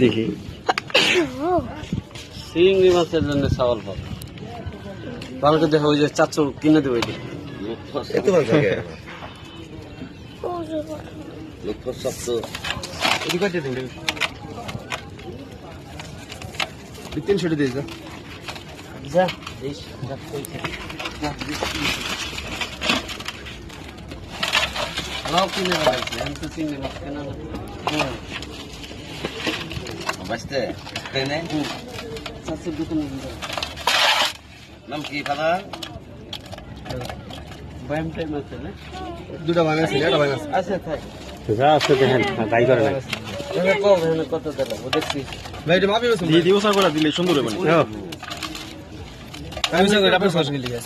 দেখি চিংড়ি মাছের জন্য চাওয়াল পাবো কালকে দেখো ওই যে চাচু কিনে দেবো তিনশো দিয়ে যা কিনে দেওয়া আমি তো চিংড়ি মাছ কেনা না বাঁচতে ট্রেনে চাচুর দোকানে নাম কি ফাদা ব্যায়াম টাইম আছে না দুটা ভাঙা আছে একটা ভাঙা আছে আচ্ছা থাক যা আছে দেখেন তাই করে না কত দেবো দেখছি ভাই এটা মাপি বসে দিয়ে দিও করে দিলে সুন্দর হবে আমি সঙ্গে আপনার সঙ্গে লিখে